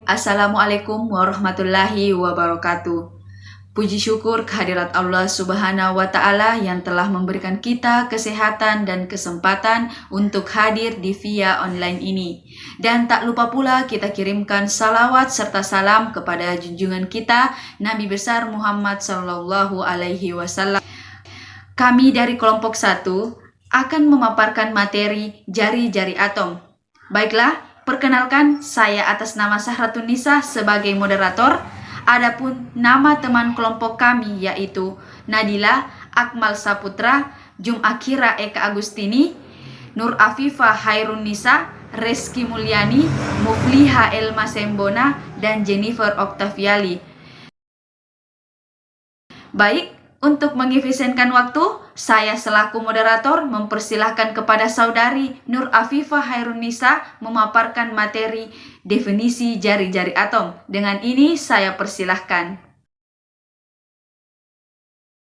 Assalamualaikum warahmatullahi wabarakatuh. Puji syukur kehadirat Allah Subhanahu wa Ta'ala yang telah memberikan kita kesehatan dan kesempatan untuk hadir di via online ini. Dan tak lupa pula kita kirimkan salawat serta salam kepada junjungan kita Nabi besar Muhammad Sallallahu Alaihi Wasallam. Kami dari kelompok 1 akan memaparkan materi jari-jari atom. Baiklah, perkenalkan saya atas nama Sahratun Nisa sebagai moderator. Adapun nama teman kelompok kami yaitu Nadila, Akmal Saputra, Jumakira Eka Agustini, Nur Afifah Hairun Nisa, Reski Mulyani, Mufliha Elma Sembona, dan Jennifer Octaviali. Baik, untuk mengefisienkan waktu, saya selaku moderator mempersilahkan kepada saudari Nur Afifah Hairun Nisa memaparkan materi definisi jari-jari atom. Dengan ini saya persilahkan.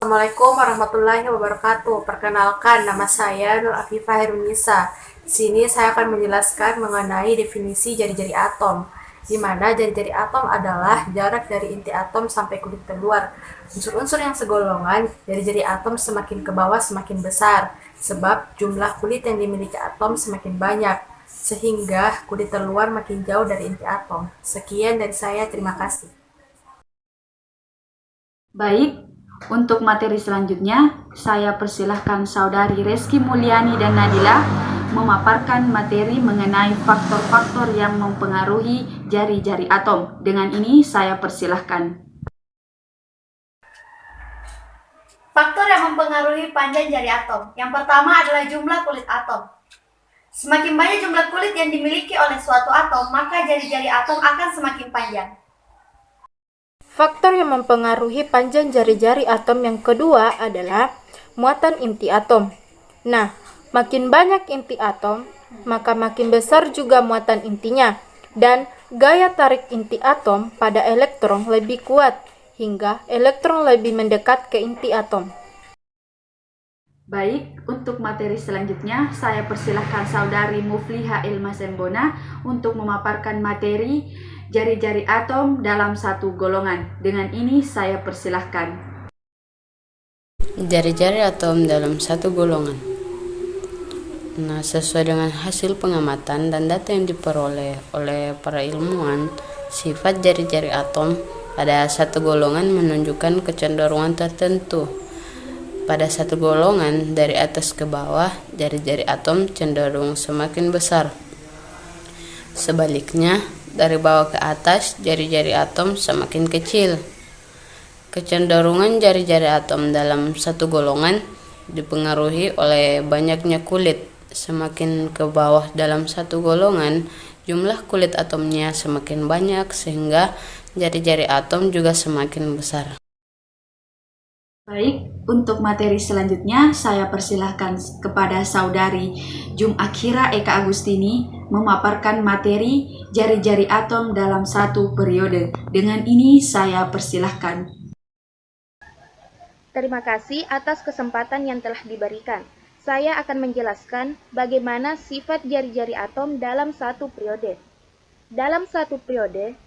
Assalamualaikum warahmatullahi wabarakatuh. Perkenalkan, nama saya Nur Afifah Hairun Nisa. Di sini saya akan menjelaskan mengenai definisi jari-jari atom, di mana jari-jari atom adalah jarak dari inti atom sampai kulit terluar. Unsur-unsur yang segolongan, jari-jari atom semakin ke bawah semakin besar, sebab jumlah kulit yang dimiliki atom semakin banyak, sehingga kulit terluar makin jauh dari inti atom. Sekian dari saya, terima kasih. Baik, untuk materi selanjutnya, saya persilahkan saudari Reski Mulyani dan Nadila memaparkan materi mengenai faktor-faktor yang mempengaruhi jari-jari atom. Dengan ini saya persilahkan. Faktor yang mempengaruhi panjang jari atom. Yang pertama adalah jumlah kulit atom. Semakin banyak jumlah kulit yang dimiliki oleh suatu atom, maka jari-jari atom akan semakin panjang. Faktor yang mempengaruhi panjang jari-jari atom yang kedua adalah muatan inti atom. Nah, makin banyak inti atom, maka makin besar juga muatan intinya, dan gaya tarik inti atom pada elektron lebih kuat, hingga elektron lebih mendekat ke inti atom. Baik, untuk materi selanjutnya, saya persilahkan saudari Mufliha Elma Sembona untuk memaparkan materi jari-jari atom dalam satu golongan. Dengan ini saya persilahkan. Jari-jari atom dalam satu golongan. Nah, sesuai dengan hasil pengamatan dan data yang diperoleh oleh para ilmuwan, sifat jari-jari atom pada satu golongan menunjukkan kecenderungan tertentu. Pada satu golongan dari atas ke bawah, jari-jari atom cenderung semakin besar. Sebaliknya, dari bawah ke atas, jari-jari atom semakin kecil. Kecenderungan jari-jari atom dalam satu golongan dipengaruhi oleh banyaknya kulit. Semakin ke bawah dalam satu golongan, jumlah kulit atomnya semakin banyak sehingga jari-jari atom juga semakin besar. Baik, untuk materi selanjutnya saya persilahkan kepada saudari Jumakira Eka Agustini memaparkan materi jari-jari atom dalam satu periode. Dengan ini saya persilahkan. Terima kasih atas kesempatan yang telah diberikan. Saya akan menjelaskan bagaimana sifat jari-jari atom dalam satu periode. Dalam satu periode,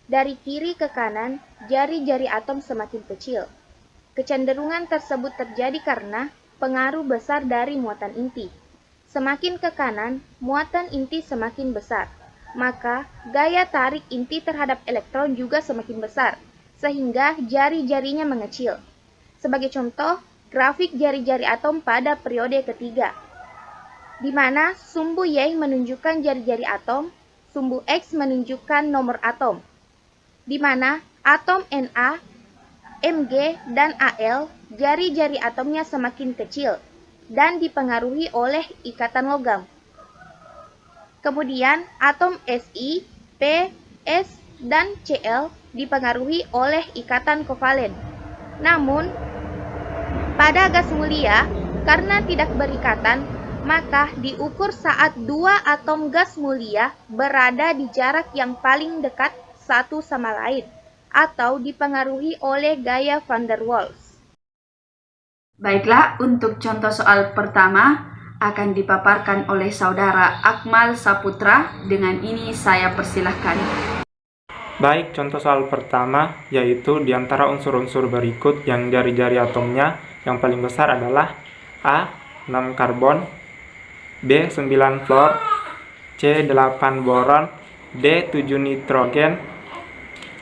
dari kiri ke kanan, jari-jari atom semakin kecil. Kecenderungan tersebut terjadi karena pengaruh besar dari muatan inti. Semakin ke kanan, muatan inti semakin besar, maka gaya tarik inti terhadap elektron juga semakin besar, sehingga jari-jarinya mengecil. Sebagai contoh, grafik jari-jari atom pada periode ketiga, di mana sumbu Y menunjukkan jari-jari atom, sumbu X menunjukkan nomor atom, di mana atom Na, Mg, dan Al, jari-jari atomnya semakin kecil dan dipengaruhi oleh ikatan logam. Kemudian, atom Si, P, S, dan Cl dipengaruhi oleh ikatan kovalen. Namun, pada gas mulia, karena tidak berikatan, maka diukur saat dua atom gas mulia berada di jarak yang paling dekat satu sama lain, atau dipengaruhi oleh gaya van der Waals. Baiklah, untuk contoh soal pertama akan dipaparkan oleh saudara Akmal Saputra. Dengan ini saya persilahkan. Baik, contoh soal pertama yaitu di antara unsur-unsur berikut yang jari-jari atomnya yang paling besar adalah A. 6 karbon, B. 9 fluor, C. 8 boron, D. 7 nitrogen,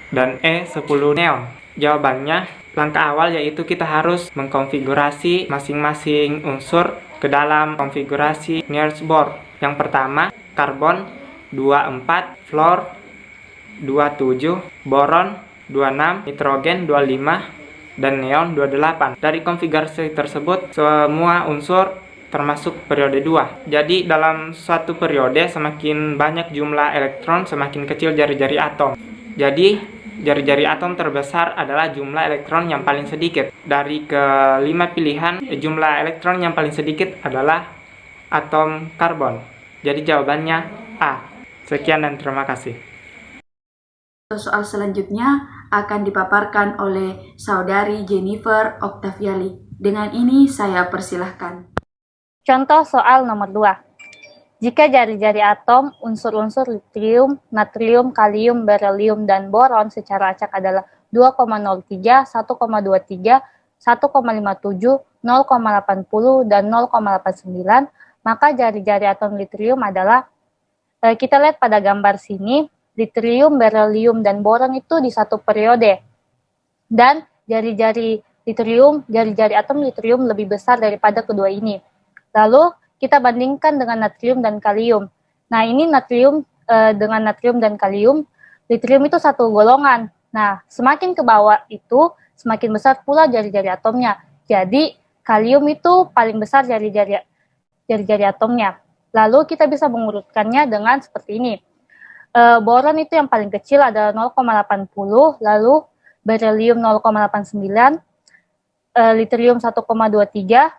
dan E. 10 neon. Jawabannya, langkah awal yaitu kita harus mengkonfigurasi masing-masing unsur ke dalam konfigurasi Niels Bohr. Yang pertama, karbon 24, fluor 27, boron 26, nitrogen 25, dan neon 28. Dari konfigurasi tersebut, semua unsur termasuk periode 2. Jadi dalam suatu periode semakin banyak jumlah elektron, semakin kecil jari-jari atom. Jadi jari-jari atom terbesar adalah jumlah elektron yang paling sedikit. Dari ke-5 pilihan, jumlah elektron yang paling sedikit adalah atom karbon. Jadi jawabannya A. Sekian dan terima kasih. Soal selanjutnya akan dipaparkan oleh saudari Jennifer Octaviali. Dengan ini saya persilahkan. Contoh soal nomor 2. Jika jari-jari atom unsur-unsur litrium, natrium, kalium, berilium, dan boron secara acak adalah 2,03, 1,23, 1,57, 0,80, dan 0,89, maka jari-jari atom litrium adalah, kita lihat pada gambar sini, litrium, berilium, dan boron itu di satu periode. Dan jari-jari atom litrium lebih besar daripada kedua ini. Lalu kita bandingkan dengan natrium dan kalium. Nah, ini natrium dengan natrium dan kalium, litrium itu satu golongan. Nah, semakin ke bawah itu semakin besar pula jari-jari atomnya. Jadi, kalium itu paling besar jari-jari atomnya. Lalu kita bisa mengurutkannya dengan seperti ini. Boron itu yang paling kecil ada 0,80, lalu berilium 0,89, litrium 1,23,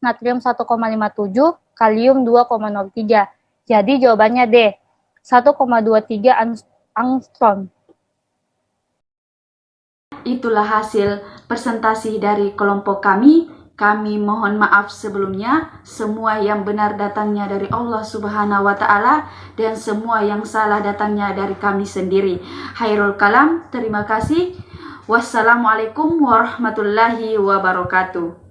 natrium 1,57, kalium 2,03. Jadi jawabannya D, 1,23 angstrom. Itulah hasil presentasi dari kelompok kami. Kami mohon maaf sebelumnya. Semua yang benar datangnya dari Allah Subhanahu wa Ta'ala, dan semua yang salah datangnya dari kami sendiri. Khairul kalam, terima kasih. Wassalamualaikum warahmatullahi wabarakatuh.